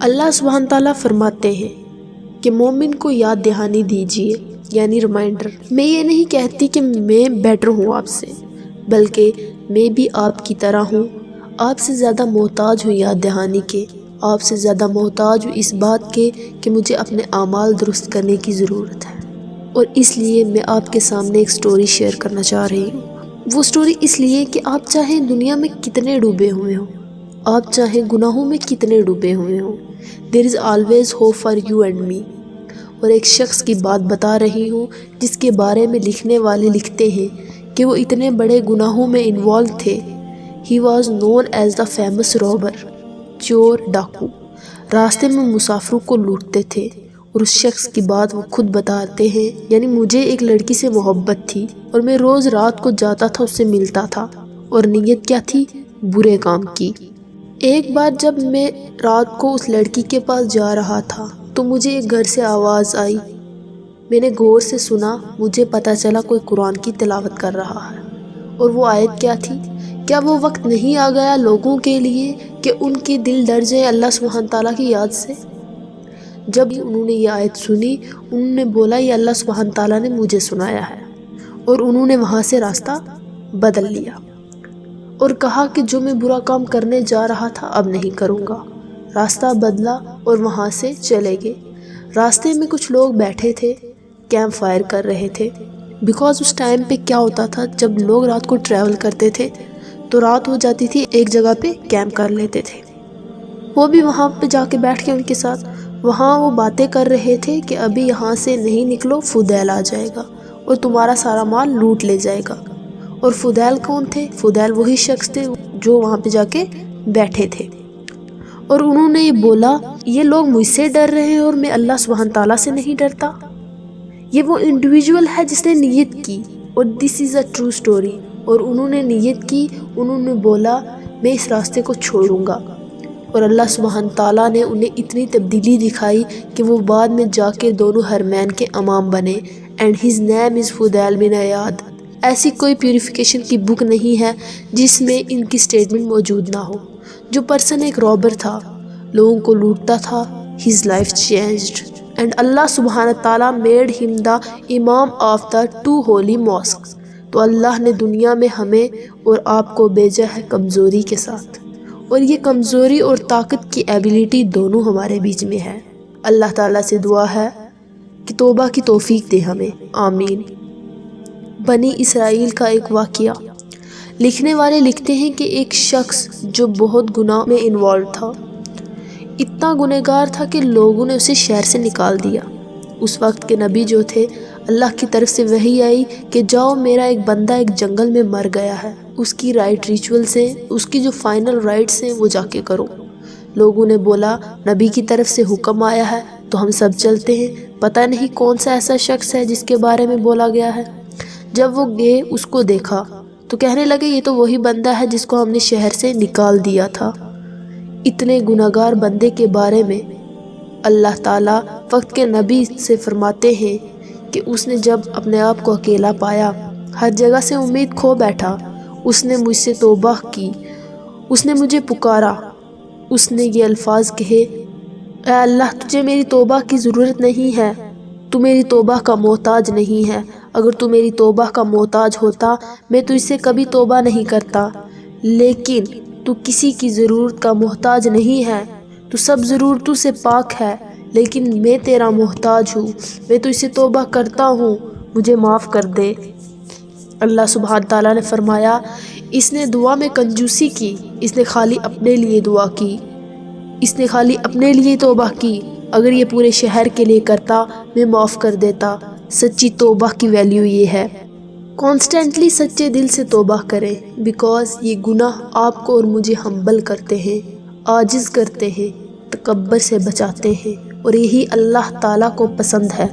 اللہ سبحانہ تعالیٰ فرماتے ہیں کہ مومن کو یاد دہانی دیجیے، یعنی ریمائنڈر۔ میں یہ نہیں کہتی کہ میں بیٹر ہوں آپ سے، بلکہ میں بھی آپ کی طرح ہوں، آپ سے زیادہ محتاج ہوں یاد دہانی کے، آپ سے زیادہ محتاج ہوں اس بات کے کہ مجھے اپنے اعمال درست کرنے کی ضرورت ہے۔ اور اس لیے میں آپ کے سامنے ایک سٹوری شیئر کرنا چاہ رہی ہوں۔ وہ سٹوری اس لیے کہ آپ چاہے دنیا میں کتنے ڈوبے ہوئے ہوں، آپ چاہے گناہوں میں کتنے ڈوبے ہوئے ہوں، there is always hope for you and me۔ اور ایک شخص کی بات بتا رہی ہوں جس کے بارے میں لکھنے والے لکھتے ہیں کہ وہ اتنے بڑے گناہوں میں انوالو تھے۔ He was known as the famous robber، چور ڈاکو، راستے میں مسافروں کو لوٹتے تھے۔ اور اس شخص کی بات وہ خود بتاتے ہیں، یعنی مجھے ایک لڑکی سے محبت تھی اور میں روز رات کو جاتا تھا، اس سے ملتا تھا، اور نیت کیا تھی؟ برے کام کی۔ ایک بار جب میں رات کو اس لڑکی کے پاس جا رہا تھا تو مجھے ایک گھر سے آواز آئی۔ میں نے غور سے سنا، مجھے پتہ چلا کوئی قرآن کی تلاوت کر رہا ہے۔ اور وہ آیت کیا تھی؟ کیا وہ وقت نہیں آ گیا لوگوں کے لیے کہ ان کے دل ڈر جائیں اللہ سبحانہ تعالیٰ کی یاد سے؟ جب انہوں نے یہ آیت سنی، انہوں نے بولا یہ اللہ سبحانہ تعالیٰ نے مجھے سنایا ہے، اور انہوں نے وہاں سے راستہ بدل لیا اور کہا کہ جو میں برا کام کرنے جا رہا تھا اب نہیں کروں گا۔ راستہ بدلا اور وہاں سے چلے گئے۔ راستے میں کچھ لوگ بیٹھے تھے، کیمپ فائر کر رہے تھے، بیکاز اس ٹائم پہ کیا ہوتا تھا، جب لوگ رات کو ٹریول کرتے تھے تو رات ہو جاتی تھی، ایک جگہ پہ کیمپ کر لیتے تھے۔ وہ بھی وہاں پہ جا کے بیٹھ کے ان کے ساتھ وہاں وہ باتیں کر رہے تھے کہ ابھی یہاں سے نہیں نکلو، فدیل آ جائے گا اور تمہارا سارا مال لوٹ لے جائے گا۔ اور فدیل کون تھے؟ فدیل وہی شخص تھے جو وہاں پہ جا کے بیٹھے تھے۔ اور انہوں نے یہ بولا یہ لوگ مجھ سے ڈر رہے ہیں اور میں اللہ سبحانہ تعالیٰ سے نہیں ڈرتا۔ یہ وہ انڈیویجول ہے جس نے نیت کی، اور دس از اے ٹرو سٹوری۔ اور انہوں نے نیت کی، انہوں نے بولا میں اس راستے کو چھوڑوں گا، اور اللہ سبحانہ تعالیٰ نے انہیں اتنی تبدیلی دکھائی کہ وہ بعد میں جا کے دونوں حرمین کے امام بنے، اینڈ ہز نیم از فدیل بن عیاض۔ ایسی کوئی پیوریفیکیشن کی بک نہیں ہے جس میں ان کی سٹیٹمنٹ موجود نہ ہو۔ جو پرسن ایک رابر تھا، لوگوں کو لوٹتا تھا، his life changed and اللہ سبحانہ تعالیٰ made him the imam of the 2 holy mosques۔ تو اللہ نے دنیا میں ہمیں اور آپ کو بھیجا ہے کمزوری کے ساتھ، اور یہ کمزوری اور طاقت کی ایبیلٹی دونوں ہمارے بیچ میں ہے۔ اللہ تعالیٰ سے دعا ہے کہ توبہ کی توفیق دے ہمیں، آمین۔ بنی اسرائیل کا ایک واقعہ۔ لکھنے والے لکھتے ہیں کہ ایک شخص جو بہت گناہ میں انوالو تھا، اتنا گنہگار تھا کہ لوگوں نے اسے شہر سے نکال دیا۔ اس وقت کے نبی جو تھے، اللہ کی طرف سے وحی آئی کہ جاؤ میرا ایک بندہ ایک جنگل میں مر گیا ہے، اس کی رائٹ ریچولز ہیں، اس کی جو فائنل رائٹس ہیں وہ جا کے کرو۔ لوگوں نے بولا نبی کی طرف سے حکم آیا ہے تو ہم سب چلتے ہیں، پتہ نہیں کون سا ایسا شخص ہے جس کے بارے میں بولا گیا ہے۔ جب وہ گئے اس کو دیکھا تو کہنے لگے یہ تو وہی بندہ ہے جس کو ہم نے شہر سے نکال دیا تھا۔ اتنے گنہگار بندے کے بارے میں اللہ تعالیٰ وقت کے نبی سے فرماتے ہیں کہ اس نے جب اپنے آپ کو اکیلا پایا، ہر جگہ سے امید کھو بیٹھا، اس نے مجھ سے توبہ کی، اس نے مجھے پکارا، اس نے یہ الفاظ کہے اے اللہ تجھے میری توبہ کی ضرورت نہیں ہے، تو میری توبہ کا محتاج نہیں ہے، اگر تو میری توبہ کا محتاج ہوتا میں تجھ سے کبھی توبہ نہیں کرتا، لیکن تو کسی کی ضرورت کا محتاج نہیں ہے، تو سب ضرورتوں سے پاک ہے، لیکن میں تیرا محتاج ہوں، میں تجھ سے توبہ کرتا ہوں، مجھے معاف کر دے۔ اللہ سبحانہ تعالیٰ نے فرمایا اس نے دعا میں کنجوسی کی، اس نے خالی اپنے لیے دعا کی، اس نے خالی اپنے لیے توبہ کی، اگر یہ پورے شہر کے لیے کرتا میں معاف کر دیتا۔ سچی توبہ کی ویلیو یہ ہے، کانسٹنٹلی سچے دل سے توبہ کریں، بیکاز یہ گناہ آپ کو اور مجھے ہمبل کرتے ہیں، عاجز کرتے ہیں، تکبر سے بچاتے ہیں، اور یہی اللہ تعالیٰ کو پسند ہے۔